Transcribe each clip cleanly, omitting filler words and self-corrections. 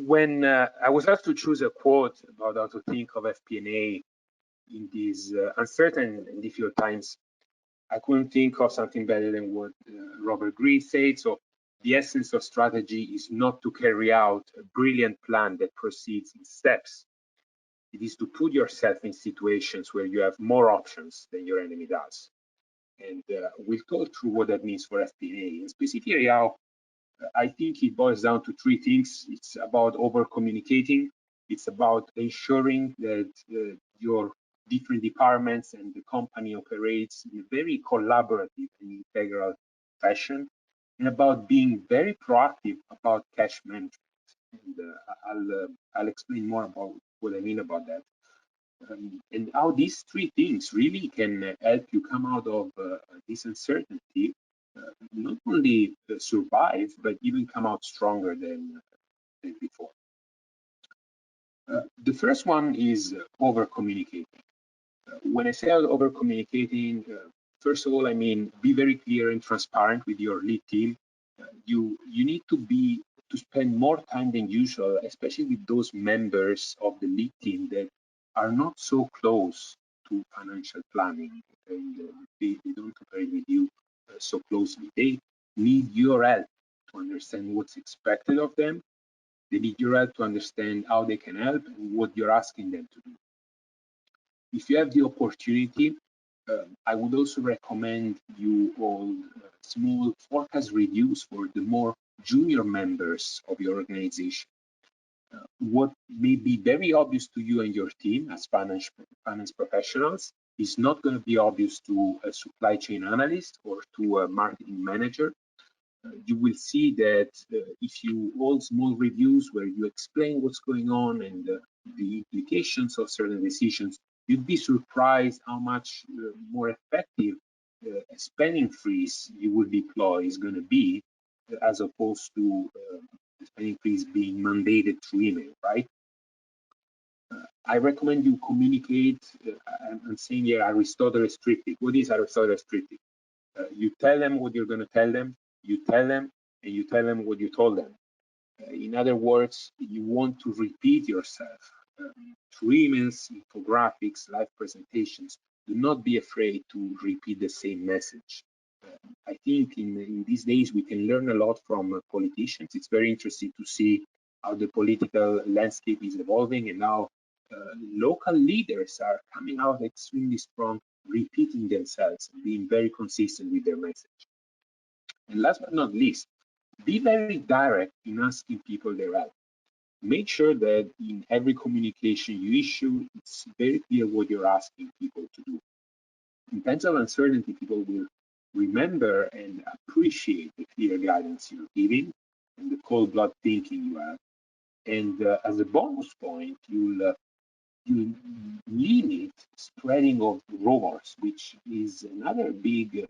When I was asked to choose a quote about how to think of FP&A in these uncertain and difficult times, I couldn't think of something better than what Robert Greene said. So the essence of strategy is not to carry out a brilliant plan that proceeds in steps. It is to put yourself in situations where you have more options than your enemy does. And we'll go through what that means for FP&A, and specifically how I think it boils down to three things. It's about over communicating. It's about ensuring that your different departments and the company operates in a very collaborative and integral fashion, and about being very proactive about cash management. And I'll explain more about what I mean about that. And how these three things really can help you come out of this uncertainty, not only survive, but even come out stronger than before. The first one is over communicating. When I say over communicating, first of all, I mean be very clear and transparent with your lead team. You need to spend more time than usual, especially with those members of the lead team that are not so close to financial planning, and they don't operate with you so closely. They need your help to understand what's expected of them. They need your help to understand how they can help and what you're asking them to do. If you have the opportunity, I would also recommend you all small forecast reviews for the more junior members of your organization. What may be very obvious to you and your team as finance professionals is not going to be obvious to a supply chain analyst or to a marketing manager. You will see that if you hold small reviews where you explain what's going on and the implications of certain decisions, you'd be surprised how much more effective a spending freeze you would deploy is going to be, as opposed to the spending freeze being mandated through email, right? I recommend you communicate. I'm saying here Aristotle triptych. What is Aristotle triptych? You tell them what you're going to tell them, you tell them, and you tell them what you told them. In other words, you want to repeat yourself through emails, infographics, live presentations. Do not be afraid to repeat the same message. I think in these days we can learn a lot from politicians. It's very interesting to see how the political landscape is evolving and how local leaders are coming out extremely strong, repeating themselves and being very consistent with their message. And last but not least, be very direct in asking people their help. Make sure that in every communication you issue, it's very clear what you're asking people to do. In times of uncertainty, people will remember and appreciate the clear guidance you're giving and the cold blood thinking you have. And as a bonus point, you'll limit spreading of rumors, which is another big,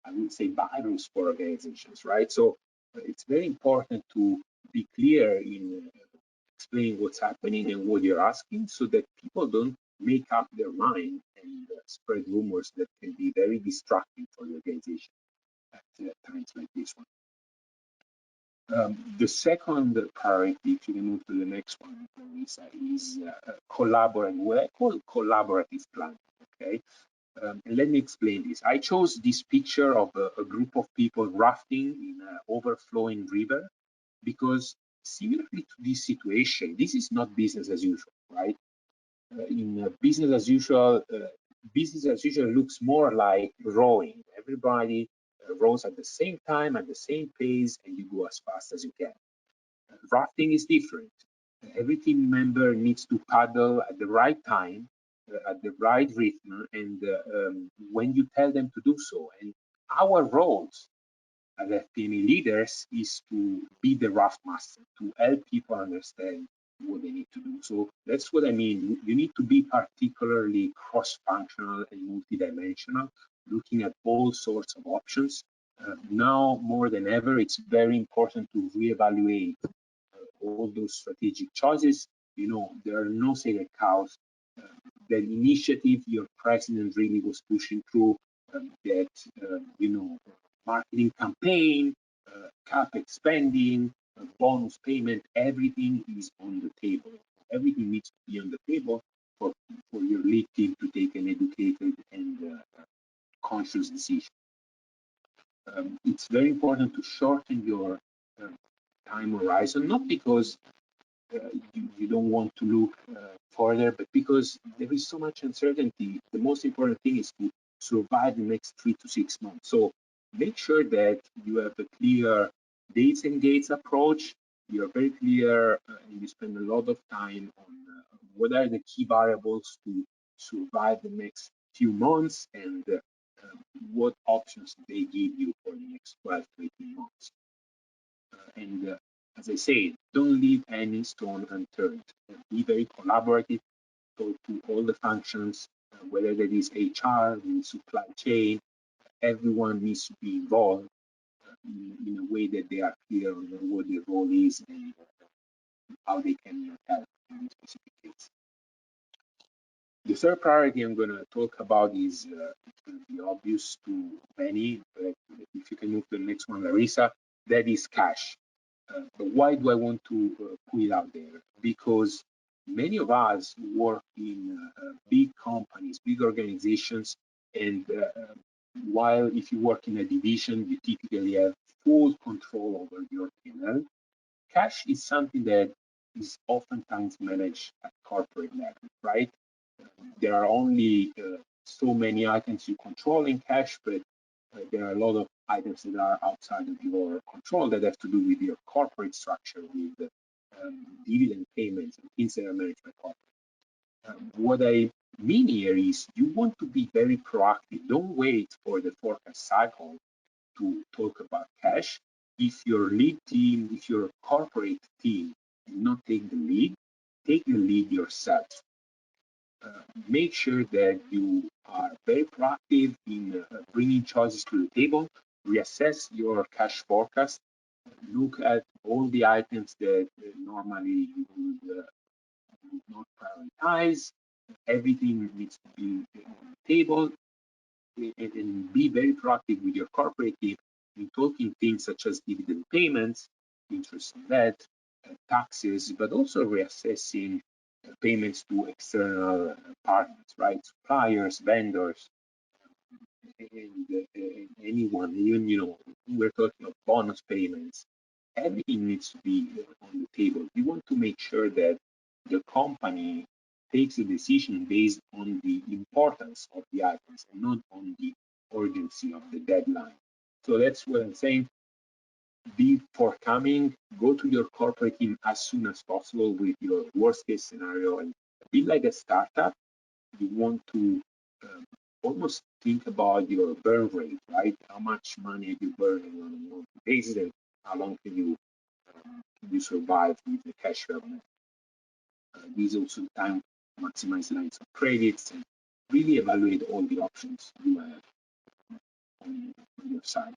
I would say, virus for organizations, right? So it's very important to be clear in explaining what's happening and what you're asking, so that people don't make up their mind and spread rumors that can be very distracting for the organization at times like this one. The second priority, if you can move to the next one, Lisa, is collaborate, what I call collaborative planning, okay? And let me explain this. I chose this picture of a group of people rafting in an overflowing river because, similarly to this situation, this is not business as usual, right? In business as usual looks more like rowing. Everybody rows at the same time, at the same pace, and you go as fast as you can. Rafting is different. Every team member needs to paddle at the right time, at the right rhythm, and when you tell them to do so. And our roles as FP&A leaders is to be the raft master, to help people understand what they need to do. So that's what I mean. You need to be particularly cross-functional and multidimensional, looking at all sorts of options. Now more than ever, it's very important to reevaluate all those strategic choices. You know, there are no sacred cows. The initiative your president really was pushing through, that, you know, marketing campaign, CapEx spending, bonus payment, everything is on the table. Everything needs to be on the table for your lead team to take an educated and conscious decision. It's very important to shorten your time horizon, not because you don't want to look further, but because there is so much uncertainty. The most important thing is to survive the next 3 to 6 months. So make sure that you have a clear dates and gates approach. You're very clear and you spend a lot of time on what are the key variables to survive the next few months and what options they give you for the next 12 to 18 months. And as I say, don't leave any stone unturned. Be very collaborative, talk to all the functions, whether that is HR, the supply chain, everyone needs to be involved in a way that they are clear on what their role is and how they can help in specific case. The third priority I'm going to talk about is it's going to be obvious to many, but if you can move to the next one, Larissa, that is cash. But why do I want to put it out there? Because many of us work in big companies, big organizations, and while if you work in a division, you typically have full control over your P&L. Cash is something that is oftentimes managed at corporate level, right? There are only so many items you control in cash, but there are a lot of items that are outside of your control that have to do with your corporate structure, with dividend payments and things that are managed by corporate. What I mean here is you want to be very proactive. Don't wait for the forecast cycle to talk about cash. If your lead team, if your corporate team do not take the lead, take the lead yourself. Make sure that you are very proactive in bringing choices to the table, reassess your cash forecast, look at all the items that normally you would not prioritize. Everything needs to be on the table, and be very proactive with your corporate team in talking things such as dividend payments, interest on debt, taxes, but also reassessing payments to external partners, right? Suppliers, vendors, and anyone, even, we're talking of bonus payments. Everything needs to be on the table. We want to make sure that the company takes a decision based on the importance of the items and not on the urgency of the deadline. So that's what I'm saying. Be forthcoming, go to your corporate team as soon as possible with your worst case scenario and be like a startup. You want to almost think about your burn rate, right? How much money are you burning on a monthly basis and how long can you survive with the cash revenue? These also time maximize lines of credits and really evaluate all the options you have on your side.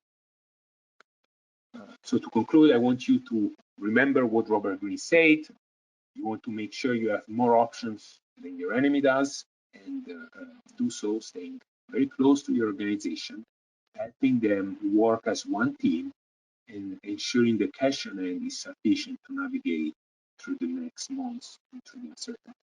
So to conclude, I want you to remember what Robert Greene said. You want to make sure you have more options than your enemy does, and do so staying very close to your organization, helping them work as one team, and ensuring the cash on hand is sufficient to navigate through the next months and through the uncertainty.